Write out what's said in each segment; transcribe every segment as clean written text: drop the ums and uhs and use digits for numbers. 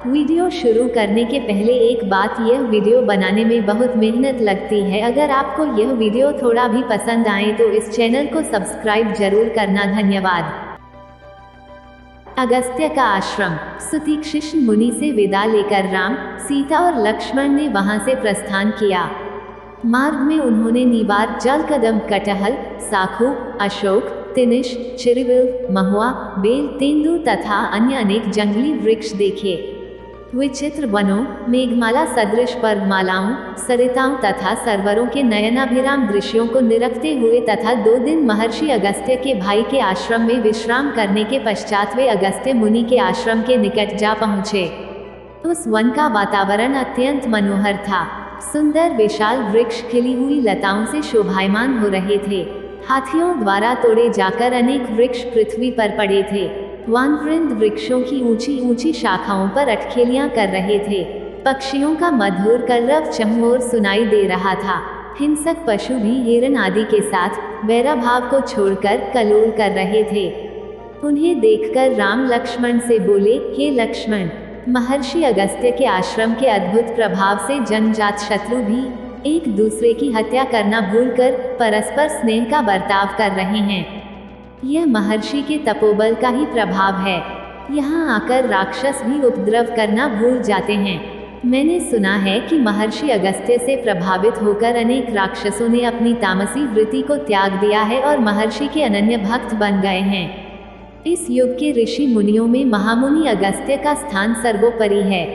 Video शुरू करने के पहले एक बात, यह वीडियो बनाने में बहुत मेहनत लगती है। अगर आपको यह वीडियो थोड़ा भी पसंद आए तो इस चैनल को सब्सक्राइब जरूर करना। धन्यवाद। अगस्त्य का आश्रम। सुतीक्षित मुनि से विदा लेकर राम, सीता और लक्ष्मण ने वहां से प्रस्थान किया। मार्ग में उन्होंने नीवार, जलकदम, कटहल, साखू, अशोक, तिनिश, चिरविल, महुआ, बेल, तेंदू तथा अन्य अनेक जंगली वृक्ष देखे। विचित्र वनों, मेघमाला सदृश पर्वमालाओं, सरिताओं तथा सरोवरों के नयनाभिराम दृश्यों को निरखते हुए तथा 2 दिन महर्षि अगस्त्य के भाई के आश्रम में विश्राम करने के पश्चात वे अगस्त्य मुनि के आश्रम के निकट जा पहुँचे। उस वन का वातावरण अत्यंत मनोहर था। सुंदर विशाल वृक्ष खिली हुई लताओं से शोभायमान हो रहे थे। हाथियों द्वारा तोड़े जाकर अनेक वृक्ष पृथ्वी पर पड़े थे। वनवृंद वृक्षों की ऊंची ऊंची शाखाओं पर अटखेलियां कर रहे थे। पक्षियों का मधुर कलरव चारों ओर सुनाई दे रहा था। हिंसक पशु भी हिरन आदि के साथ वैराभाव को छोड़कर कलोल कर रहे थे। उन्हें देखकर राम लक्ष्मण से बोले, हे लक्ष्मण, महर्षि अगस्त्य के आश्रम के अद्भुत प्रभाव से जन्मजात शत्रु भी एक दूसरे की हत्या करना भूलकर परस्पर स्नेह का बर्ताव कर रहे हैं। यह महर्षि के तपोबल का ही प्रभाव है। यहाँ आकर राक्षस भी उपद्रव करना भूल जाते हैं। मैंने सुना है कि महर्षि अगस्त्य से प्रभावित होकर अनेक राक्षसों ने अपनी तामसी वृत्ति को त्याग दिया है और महर्षि के अनन्य भक्त बन गए हैं। इस युग के ऋषि मुनियों में महामुनि अगस्त्य का स्थान सर्वोपरि है।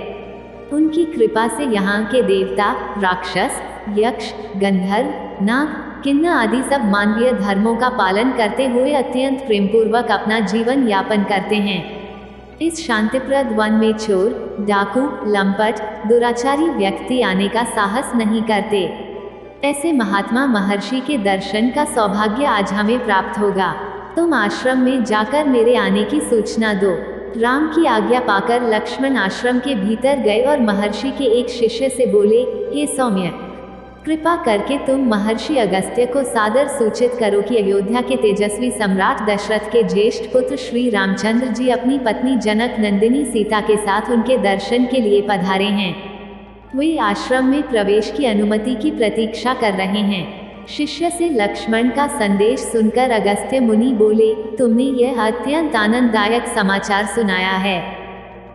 उनकी कृपा से यहाँ के देवता, राक्षस, यक्ष, गंधर्व, नाग, किन्नर आदि सब मानवीय धर्मों का पालन करते हुए अत्यंत प्रेमपूर्वक अपना जीवन यापन करते हैं। इस शांतिप्रद वन में चोर, डाकू, लंपट, दुराचारी व्यक्ति आने का साहस नहीं करते। ऐसे महात्मा महर्षि के दर्शन का सौभाग्य आज हमें प्राप्त होगा। तुम आश्रम में जाकर मेरे आने की सूचना दो। राम की आज्ञा पाकर लक्ष्मण आश्रम के भीतर गए और महर्षि के एक शिष्य से बोले, हे सौम्य, कृपा करके तुम महर्षि अगस्त्य को सादर सूचित करो कि अयोध्या के तेजस्वी सम्राट दशरथ के ज्येष्ठ पुत्र श्री रामचंद्र जी अपनी पत्नी जनक नंदिनी सीता के साथ उनके दर्शन के लिए पधारे हैं। वे आश्रम में प्रवेश की अनुमति की प्रतीक्षा कर रहे हैं। शिष्य से लक्ष्मण का संदेश सुनकर अगस्त्य मुनि बोले, तुमने यह अत्यंत आनंददायक समाचार सुनाया है।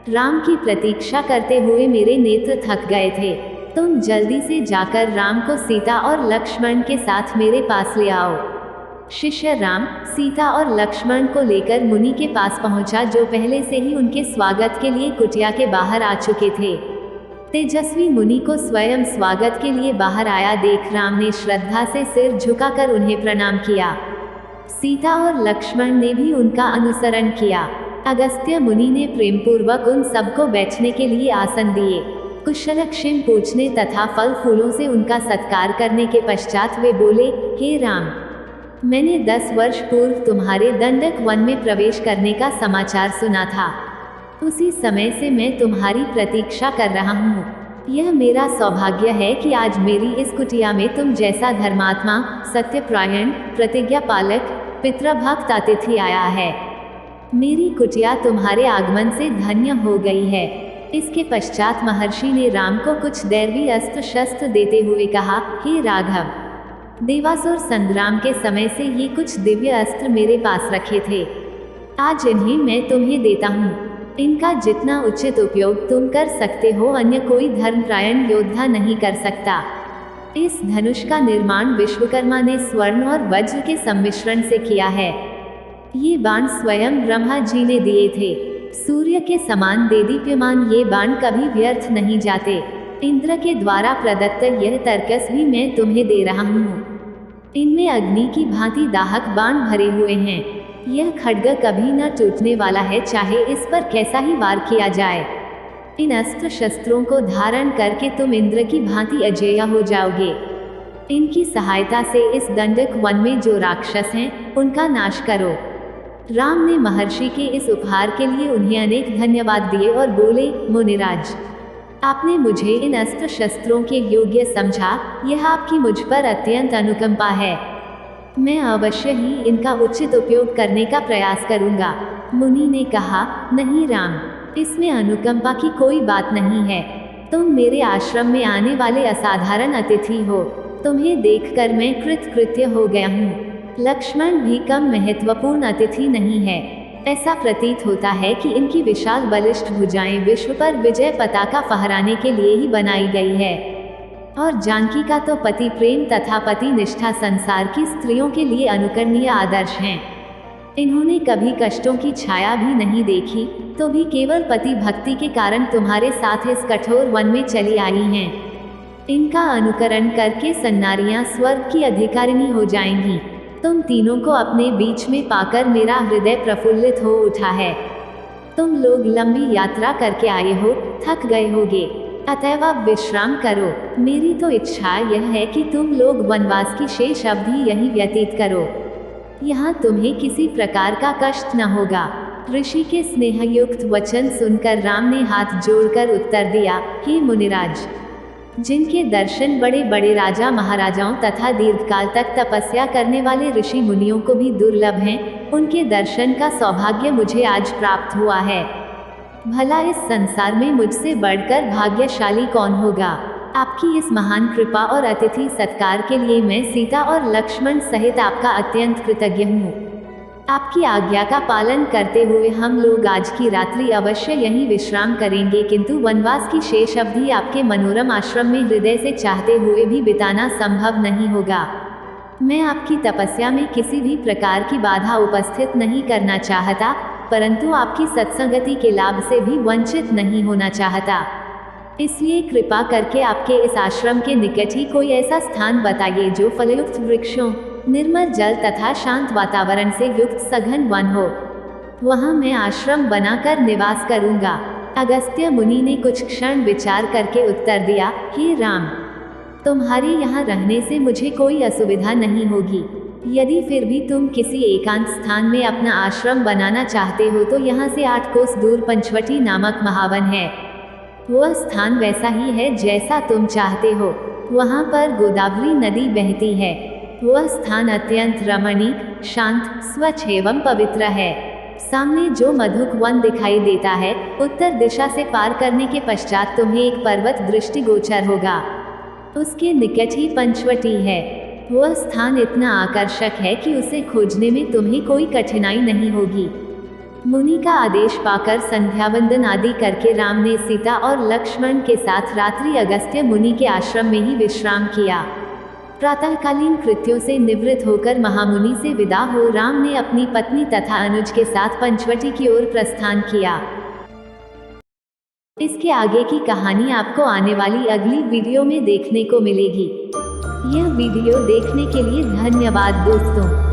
राम की प्रतीक्षा करते हुए मेरे नेत्र थक गए थे। तुम जल्दी से जाकर राम को सीता और लक्ष्मण के साथ मेरे पास ले आओ। शिष्य राम, सीता और लक्ष्मण को लेकर मुनि के पास पहुंचा, जो पहले से ही उनके स्वागत के लिए कुटिया के बाहर आ चुके थे। तेजस्वी मुनि को स्वयं स्वागत के लिए बाहर आया देख राम ने श्रद्धा से सिर झुकाकर उन्हें प्रणाम किया। सीता और लक्ष्मण ने भी उनका अनुसरण किया। अगस्त्य मुनि ने प्रेमपूर्वक उन सबको बैठने के लिए आसन दिए। कुशलक्षेम पूछने तथा फल फूलों से उनका सत्कार करने के पश्चात वे बोले, हे राम, मैंने 10 वर्ष पूर्व तुम्हारे दंडक वन में प्रवेश करने का समाचार सुना था। उसी समय से मैं तुम्हारी प्रतीक्षा कर रहा हूँ। यह मेरा सौभाग्य है कि आज मेरी इस कुटिया में तुम जैसा धर्मात्मा, सत्यपरायण, प्रतिज्ञा पालक, पितृभक्त अतिथि आया है। मेरी कुटिया तुम्हारे आगमन से धन्य हो गई है। इसके पश्चात महर्षि ने राम को कुछ दैवी अस्त्र शस्त्र देते हुए कहा, हे राघव, देवासुर संग्राम के समय से ये कुछ दिव्य अस्त्र मेरे पास रखे थे। आज इन्हें मैं तुम्हें देता हूँ। इनका जितना उचित उपयोग तुम कर सकते हो, अन्य कोई धर्मपरायण योद्धा नहीं कर सकता। इस धनुष का निर्माण विश्वकर्मा ने स्वर्ण और वज्र के सम्मिश्रण से किया है। ये बाण स्वयं ब्रह्मा जी ने दिए थे। सूर्य के समान देदीप्यमान ये बाण कभी व्यर्थ नहीं जाते। इंद्र के द्वारा प्रदत्त यह तरकस भी मैं तुम्हें दे रहा हूँ। इनमें अग्नि की भांति दाहक बाण भरे हुए हैं। यह खड्ग कभी न टूटने वाला है, चाहे इस पर कैसा ही वार किया जाए। इन अस्त्र शस्त्रों को धारण करके तुम इंद्र की भांति अजेय हो जाओगे। इनकी सहायता से इस दंडक वन में जो राक्षस हैं, उनका नाश करो। राम ने महर्षि के इस उपहार के लिए उन्हें अनेक धन्यवाद दिए और बोले, मुनिराज, आपने मुझे इन अस्त्र शस्त्रों के योग्य समझा। यह आपकी मुझ पर अत्यंत अनुकंपा है। मैं अवश्य ही इनका उचित उपयोग करने का प्रयास करूंगा। मुनि ने कहा, नहीं राम, इसमें अनुकंपा की कोई बात नहीं है। तुम मेरे आश्रम में आने वाले असाधारण अतिथि हो। तुम्हें देखकर मैं कृतकृत्य हो गया हूँ। लक्ष्मण भी कम महत्वपूर्ण अतिथि नहीं है। ऐसा प्रतीत होता है कि इनकी विशाल बलिष्ठ भुजाएं विश्व पर विजय पताका फहराने के लिए ही बनाई गई है। और जानकी का तो पति प्रेम तथा पति निष्ठा संसार की स्त्रियों के लिए अनुकरणीय आदर्श हैं। इन्होंने कभी कष्टों की छाया भी नहीं देखी, तो भी केवल पति भक्ति के कारण तुम्हारे साथ इस कठोर वन में चली आई हैं। इनका अनुकरण करके सन्नारियां स्वर्ग की अधिकारिणी हो जाएंगी। तुम तीनों को अपने बीच में पाकर मेरा हृदय प्रफुल्लित हो उठा है। तुम लोग लंबी यात्रा करके आए हो, थक गए होगे, अतएव अब विश्राम करो। मेरी तो इच्छा यह है कि तुम लोग वनवास की शेष अवधि यहीं व्यतीत करो। यहाँ तुम्हें किसी प्रकार का कष्ट न होगा। ऋषि के स्नेहयुक्त वचन सुनकर राम ने हाथ जोड़कर उत्तर दिया, हे मुनिराज, जिनके दर्शन बड़े बड़े राजा महाराजाओं तथा दीर्घकाल तक तपस्या करने वाले ऋषि मुनियों को भी दुर्लभ हैं, उनके दर्शन का सौभाग्य मुझे आज प्राप्त हुआ है। भला इस संसार में मुझसे बढ़कर भाग्यशाली कौन होगा। आपकी इस महान कृपा और अतिथि सत्कार के लिए मैं सीता और लक्ष्मण सहित आपका अत्यंत कृतज्ञ हूँ। आपकी आज्ञा का पालन करते हुए हम लोग आज की रात्रि अवश्य यहीं विश्राम करेंगे, किंतु वनवास की शेष अवधि आपके मनोरम आश्रम में हृदय से चाहते हुए भी बिताना संभव नहीं होगा। मैं आपकी तपस्या में किसी भी प्रकार की बाधा उपस्थित नहीं करना चाहता, परंतु आपकी सत्संगति के लाभ से भी वंचित नहीं होना चाहता। इसलिए कृपा करके आपके इस आश्रम के निकट ही कोई ऐसा स्थान बताइए जो फलयुक्त वृक्षों, निर्मल जल तथा शांत वातावरण से युक्त सघन वन हो। वहाँ मैं आश्रम बनाकर निवास करूँगा। अगस्त्य मुनि ने कुछ क्षण विचार करके उत्तर दिया, हे राम, तुम्हारे यहाँ रहने से मुझे कोई असुविधा नहीं होगी। यदि फिर भी तुम किसी एकांत स्थान में अपना आश्रम बनाना चाहते हो तो यहाँ से 8 कोस दूर पंचवटी नामक महावन है। वह स्थान वैसा ही है जैसा तुम चाहते हो। वहाँ पर गोदावरी नदी बहती है। वह स्थान अत्यंत रमणीक, शांत, स्वच्छ एवं पवित्र है। सामने जो मधुक वन दिखाई देता है, उत्तर दिशा से पार करने के पश्चात तुम्हें एक पर्वत दृष्टिगोचर होगा। उसके निकट ही पंचवटी है। वह स्थान इतना आकर्षक है कि उसे खोजने में तुम्हें कोई कठिनाई नहीं होगी। मुनि का आदेश पाकर संध्यावंदन आदि करके राम ने सीता और लक्ष्मण के साथ रात्रि अगस्त्य मुनि के आश्रम में ही विश्राम किया। प्रातःकालीन कृत्यों से निवृत्त होकर महामुनि से विदा हो राम ने अपनी पत्नी तथा अनुज के साथ पंचवटी की ओर प्रस्थान किया। इसके आगे की कहानी आपको आने वाली अगली वीडियो में देखने को मिलेगी। यह वीडियो देखने के लिए धन्यवाद दोस्तों।